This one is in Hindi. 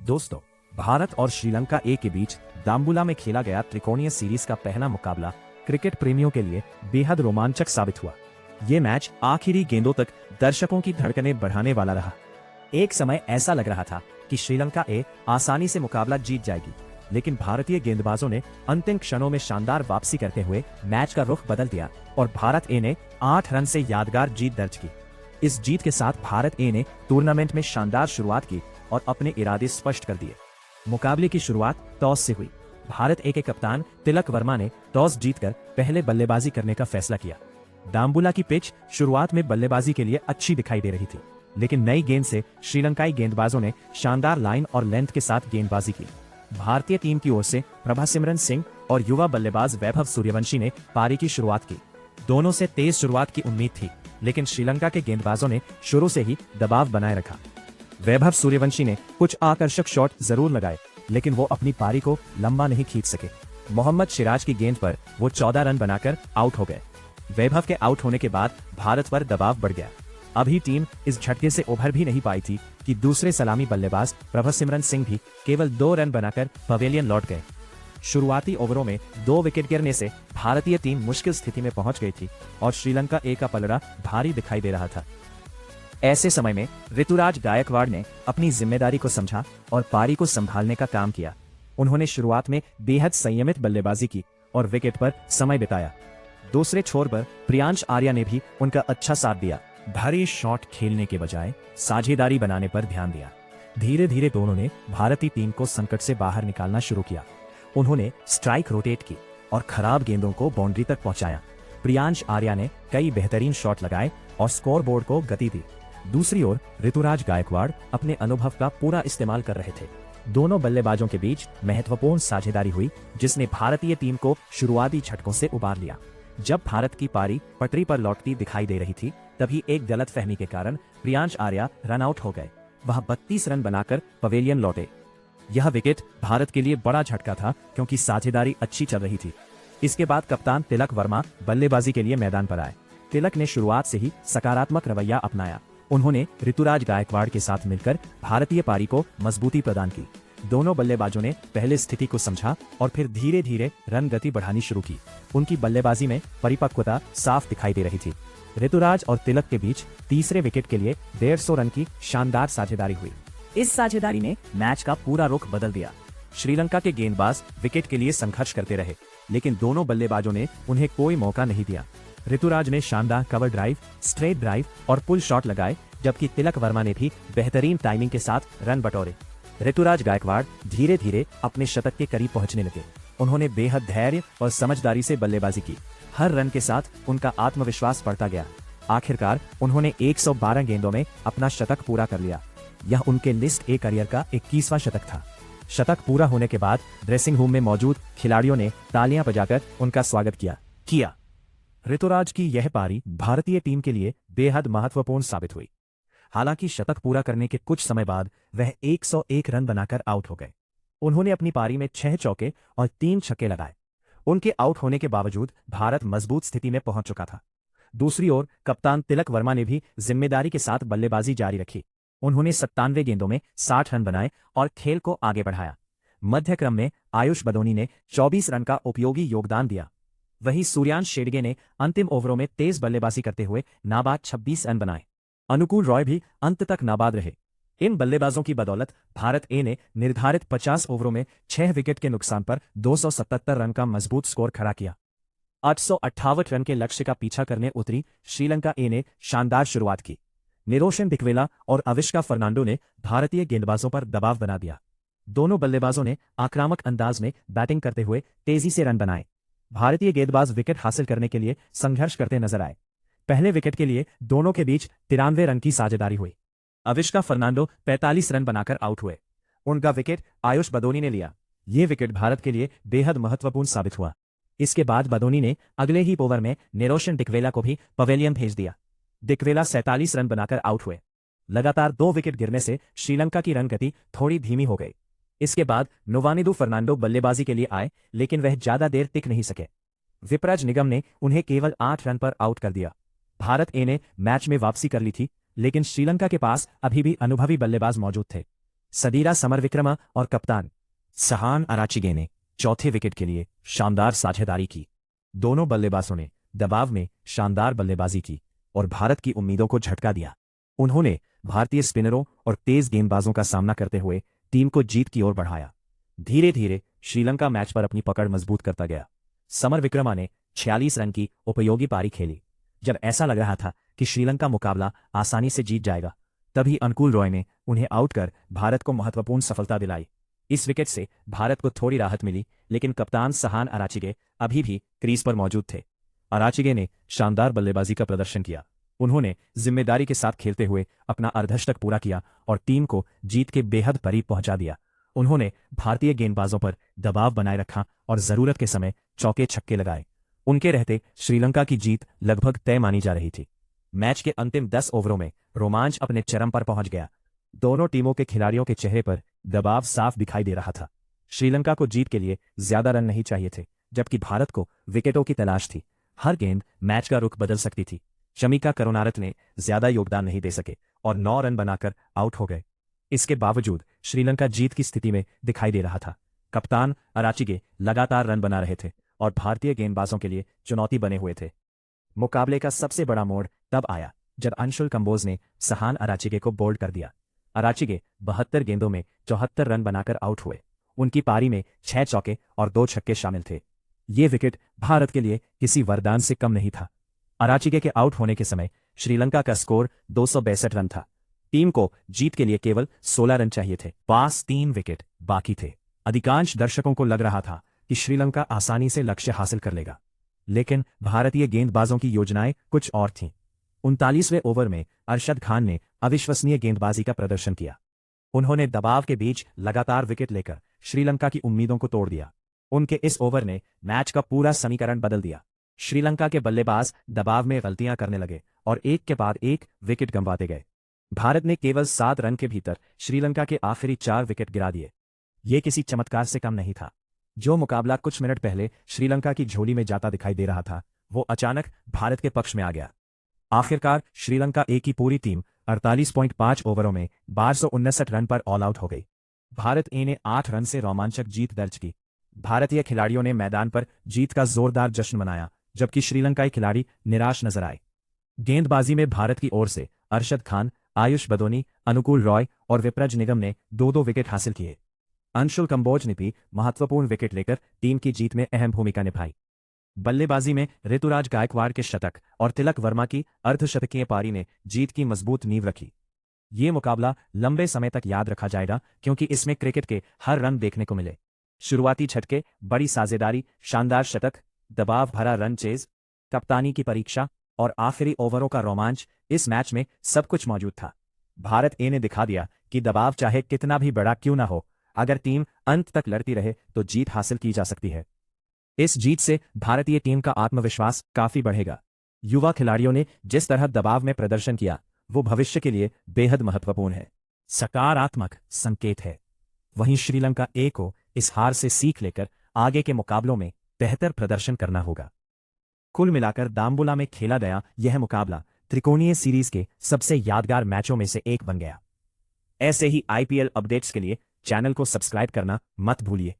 दोस्तों, भारत और श्रीलंका ए के बीच दाम्बुला में खेला गया त्रिकोणीय सीरीज का पहला मुकाबला क्रिकेट प्रेमियों के लिए बेहद रोमांचक साबित हुआ। ये मैच आखिरी गेंदों तक दर्शकों की धड़कनें बढ़ाने वाला रहा। एक समय ऐसा लग रहा था कि श्रीलंका ए आसानी से मुकाबला जीत जाएगी, लेकिन भारतीय गेंदबाजों ने अंतिम क्षणों में शानदार वापसी करते हुए मैच का रुख बदल दिया और भारत ए ने 8 रन से यादगार जीत दर्ज की। इस जीत के साथ भारत ए ने टूर्नामेंट में शानदार शुरुआत की और अपने इरादे स्पष्ट कर दिए। मुकाबले की शुरुआत टॉस से हुई। भारत ए के कप्तान तिलक वर्मा ने टॉस जीतकर पहले बल्लेबाजी करने का फैसला किया। दाम्बुला की पिच शुरुआत में बल्लेबाजी के लिए अच्छी दिखाई दे रही थी, लेकिन नई गेंद से श्रीलंकाई गेंदबाजों ने शानदार लाइन और लेंथ के साथ गेंदबाजी की। भारतीय टीम की ओर से प्रभासिमरन सिंह और युवा बल्लेबाज वैभव सूर्यवंशी ने पारी की शुरुआत की। दोनों से तेज शुरुआत की उम्मीद थी, लेकिन श्रीलंका के गेंदबाजों ने शुरू से ही दबाव बनाए रखा। वैभव सूर्यवंशी ने कुछ आकर्षक शॉट जरूर लगाए, लेकिन वो अपनी पारी को लंबा नहीं खींच सके। मोहम्मद सिराज की गेंद पर वो 14 रन बनाकर आउट हो गए। वैभव के आउट होने के बाद भारत पर दबाव बढ़ गया। अभी टीम इस झटके से उभर भी नहीं पाई थी कि दूसरे सलामी बल्लेबाज प्रभासिमरन सिंह भी केवल 2 रन बनाकर पवेलियन लौट गए। शुरुआती ओवरों में 2 विकेट गिरने से भारतीय टीम मुश्किल स्थिति में पहुंच गई थी और श्रीलंका ए का पलड़ा भारी दिखाई दे रहा था। ऐसे समय में ऋतुराज गायकवाड़ ने अपनी जिम्मेदारी को समझा और पारी को संभालने का काम किया। उन्होंने शुरुआत में बेहद संयमित बल्लेबाजी की और विकेट पर समय बिताया। दूसरे छोर पर प्रियांश आर्या ने भी उनका अच्छा साथ दिया। भारी शॉट खेलने के बजाय साझेदारी बनाने पर ध्यान दिया। धीरे धीरे दोनों ने भारतीय टीम को संकट से बाहर निकालना शुरू किया। उन्होंने स्ट्राइक रोटेट की और खराब गेंदों को बाउंड्री तक पहुंचाया। प्रियांश आर्या ने कई बेहतरीन शॉट लगाए और स्कोरबोर्ड को गति दी। दूसरी ओर ऋतुराज गायकवाड़ अपने अनुभव का पूरा इस्तेमाल कर रहे थे। दोनों बल्लेबाजों के बीच महत्वपूर्ण साझेदारी हुई, जिसने भारतीय टीम को शुरुआती झटकों से उबार लिया। जब भारत की पारी पटरी पर लौटती दिखाई दे रही थी, तभी एक गलतफहमी के कारण प्रियांश आर्या रन आउट हो गए। वह 32 रन बनाकर पवेलियन लौटे। यह विकेट भारत के लिए बड़ा झटका था, क्योंकि साझेदारी अच्छी चल रही थी। इसके बाद कप्तान तिलक वर्मा बल्लेबाजी के लिए मैदान पर आए। तिलक ने शुरुआत से ही सकारात्मक रवैया अपनाया। उन्होंने ऋतुराज गायकवाड़ के साथ मिलकर भारतीय पारी को मजबूती प्रदान की। दोनों बल्लेबाजों ने पहले स्थिति को समझा और फिर धीरे धीरे रन गति बढ़ानी शुरू की। उनकी बल्लेबाजी में परिपक्वता साफ दिखाई दे रही थी। ऋतुराज और तिलक के बीच तीसरे विकेट के लिए 150 रन की शानदार साझेदारी हुई। इस साझेदारी ने मैच का पूरा रुख बदल दिया। श्रीलंका के गेंदबाज विकेट के लिए संघर्ष करते रहे, लेकिन दोनों बल्लेबाजों ने उन्हें कोई मौका नहीं दिया। ऋतुराज ने शानदार कवर ड्राइव, स्ट्रेट ड्राइव और पुल शॉट लगाए, जबकि तिलक वर्मा ने भी बेहतरीन टाइमिंग के साथ रन बटोरे। ऋतुराज गायकवाड़ धीरे धीरे अपने शतक के करीब पहुंचने लगे। उन्होंने बेहद धैर्य और समझदारी से बल्लेबाजी की। हर रन के साथ उनका आत्मविश्वास बढ़ता गया। आखिरकार उन्होंने 112 गेंदों में अपना शतक पूरा कर लिया। यह उनके लिस्ट ए करियर का 21वां शतक था। शतक पूरा होने के बाद ड्रेसिंग रूम में मौजूद खिलाड़ियों ने तालियां बजाकर उनका स्वागत किया। ऋतुराज की यह पारी भारतीय टीम के लिए बेहद महत्वपूर्ण साबित हुई। हालांकि शतक पूरा करने के कुछ समय बाद वह 101 रन बनाकर आउट हो गए। उन्होंने अपनी पारी में 6 चौके और 3 छक्के लगाए। उनके आउट होने के बावजूद भारत मजबूत स्थिति में पहुंच चुका था। दूसरी ओर कप्तान तिलक वर्मा ने भी जिम्मेदारी के साथ बल्लेबाजी जारी रखी। उन्होंने 97 गेंदों में 60 रन बनाए और खेल को आगे बढ़ाया। मध्य क्रम में आयुष बदोनी ने 24 रन का उपयोगी योगदान दिया। वहीं सूर्यांश शेरगे ने अंतिम ओवरों में तेज बल्लेबाजी करते हुए नाबाद 26 रन बनाए। अनुकूल रॉय भी अंत तक नाबाद रहे। इन बल्लेबाजों की बदौलत भारत ए ने निर्धारित 50 ओवरों में 6 विकेट के नुकसान पर 277 रन का मजबूत स्कोर खड़ा किया। 858 रन के लक्ष्य का पीछा करने उतरी श्रीलंका ए ने शानदार शुरुआत की। निरोशन डिकवेला और अविष्का फर्नांडो ने भारतीय गेंदबाजों पर दबाव बना दिया। दोनों बल्लेबाजों ने आक्रामक अंदाज में बैटिंग करते हुए तेजी से रन बनाए। भारतीय गेंदबाज विकेट हासिल करने के लिए संघर्ष करते नजर आए। पहले विकेट के लिए दोनों के बीच 93 रन की साझेदारी हुई। अविष्का फर्नांडो 45 रन बनाकर आउट हुए। उनका विकेट आयुष बदोनी ने लिया। ये विकेट भारत के लिए बेहद महत्वपूर्ण साबित हुआ। इसके बाद बदोनी ने अगले ही ओवर में निरोशन डिकवेला को भी पवेलियन भेज दिया। डिकवेला 47 रन बनाकर आउट हुए। लगातार 2 विकेट गिरने से श्रीलंका की रन गति थोड़ी धीमी हो गई। इसके बाद नोवानिदु फर्नांडो बल्लेबाजी के लिए आए, लेकिन वह ज्यादा देर टिक नहीं सके। विपराज निगम ने उन्हें केवल 8 रन पर आउट कर दिया। भारत ए ने मैच में वापसी कर ली थी, लेकिन श्रीलंका के पास अभी भी अनुभवी बल्लेबाज मौजूद थे। सदीरा समरविक्रमा और कप्तान सहान अराचिगे ने चौथे विकेट के लिए शानदार साझेदारी की। दोनों बल्लेबाजों ने दबाव में शानदार बल्लेबाजी की और भारत की उम्मीदों को झटका दिया। उन्होंने भारतीय स्पिनरों और तेज गेंदबाजों का सामना करते हुए टीम को जीत की ओर बढ़ाया। धीरे धीरे श्रीलंका मैच पर अपनी पकड़ मजबूत करता गया। समरविक्रमा ने 46 रन की उपयोगी पारी खेली। जब ऐसा लग रहा था कि श्रीलंका मुकाबला आसानी से जीत जाएगा, तभी अनुकूल रॉय ने उन्हें आउट कर भारत को महत्वपूर्ण सफलता दिलाई। इस विकेट से भारत को थोड़ी राहत मिली, लेकिन कप्तान सहान अराचिगे अभी भी क्रीज पर मौजूद थे। अराचिगे ने शानदार बल्लेबाजी का प्रदर्शन किया। उन्होंने जिम्मेदारी के साथ खेलते हुए अपना अर्धशतक पूरा किया और टीम को जीत के बेहद करीब पहुंचा दिया। उन्होंने भारतीय गेंदबाजों पर दबाव बनाए रखा और जरूरत के समय चौके छक्के लगाए। उनके रहते श्रीलंका की जीत लगभग तय मानी जा रही थी। मैच के अंतिम 10 ओवरों में रोमांच अपने चरम पर पहुंच गया। दोनों टीमों के खिलाड़ियों के चेहरे पर दबाव साफ दिखाई दे रहा था। श्रीलंका को जीत के लिए ज्यादा रन नहीं चाहिए थे, जबकि भारत को विकेटों की तलाश थी। हर गेंद मैच का रुख बदल सकती थी। शमिका करुणारत्ने ने ज्यादा योगदान नहीं दे सके और 9 रन बनाकर आउट हो गए। इसके बावजूद श्रीलंका जीत की स्थिति में दिखाई दे रहा था। कप्तान अराचिगे लगातार रन बना रहे थे और भारतीय गेंदबाजों के लिए चुनौती बने हुए थे। मुकाबले का सबसे बड़ा मोड़ तब आया जब अंशुल कंबोज ने सहान अराचिगे को बोल्ड कर दिया। अराचिगे 72 गेंदों में 74 रन बनाकर आउट हुए। उनकी पारी में 6 चौके और 2 छक्के शामिल थे। ये विकेट भारत के लिए किसी वरदान से कम नहीं था। अराचिगे के आउट होने के समय श्रीलंका का स्कोर 262 रन था। टीम को जीत के लिए केवल 16 रन चाहिए थे। पास 3 विकेट बाकी थे। अधिकांश दर्शकों को लग रहा था कि श्रीलंका आसानी से लक्ष्य हासिल कर लेगा, लेकिन भारतीय गेंदबाजों की योजनाएं कुछ और थीं। 39वें ओवर में अरशद खान ने अविश्वसनीय गेंदबाजी का प्रदर्शन किया। उन्होंने दबाव के बीच लगातार विकेट लेकर श्रीलंका की उम्मीदों को तोड़ दिया। उनके इस ओवर ने मैच का पूरा समीकरण बदल दिया। श्रीलंका के बल्लेबाज दबाव में गलतियां करने लगे और एक के बाद एक विकेट गंवाते गए। भारत ने केवल 7 रन के भीतर श्रीलंका के आखिरी 4 विकेट गिरा दिए। ये किसी चमत्कार से कम नहीं था। जो मुकाबला कुछ मिनट पहले श्रीलंका की झोली में जाता दिखाई दे रहा था, वो अचानक भारत के पक्ष में आ गया। आखिरकार श्रीलंका ए की पूरी टीम 48.5 ओवरों में 1259 रन पर ऑल आउट हो गई। भारत ए ने 8 रन से रोमांचक जीत दर्ज की। भारतीय खिलाड़ियों ने मैदान पर जीत का जोरदार जश्न मनाया, जबकि श्रीलंकाई खिलाड़ी निराश नजर आए। गेंदबाजी में भारत की ओर से अरशद खान, आयुष बदोनी, अनुकूल रॉय और विप्रज निगम ने 2-2 विकेट हासिल किए। अंशुल कंबोज ने भी महत्वपूर्ण विकेट लेकर टीम की जीत में अहम भूमिका निभाई। बल्लेबाजी में ऋतुराज गायकवाड़ के शतक और तिलक वर्मा की अर्धशतकीय पारी ने जीत की मजबूत नींव रखी। ये मुकाबला लंबे समय तक याद रखा जाएगा, क्योंकि इसमें क्रिकेट के हर रंग देखने को मिले। शुरुआती झटके, बड़ी साझेदारी, शानदार शतक, दबाव भरा रन चेज, कप्तानी की परीक्षा और आखिरी ओवरों का रोमांच, इस मैच में सब कुछ मौजूद था। भारत ए ने दिखा दिया कि दबाव चाहे कितना भी बड़ा क्यों ना हो, अगर टीम अंत तक लड़ती रहे तो जीत हासिल की जा सकती है। इस जीत से भारतीय टीम का आत्मविश्वास काफी बढ़ेगा। युवा खिलाड़ियों ने जिस तरह दबाव में प्रदर्शन किया, वो भविष्य के लिए बेहद महत्वपूर्ण है, सकारात्मक संकेत है। वहीं श्रीलंका ए को इस हार से सीख लेकर आगे के मुकाबलों में बेहतर प्रदर्शन करना होगा। कुल मिलाकर दाम्बुला में खेला गया यह मुकाबला त्रिकोणीय सीरीज के सबसे यादगार मैचों में से एक बन गया। ऐसे ही आईपीएल अपडेट्स के लिए चैनल को सब्सक्राइब करना मत भूलिए।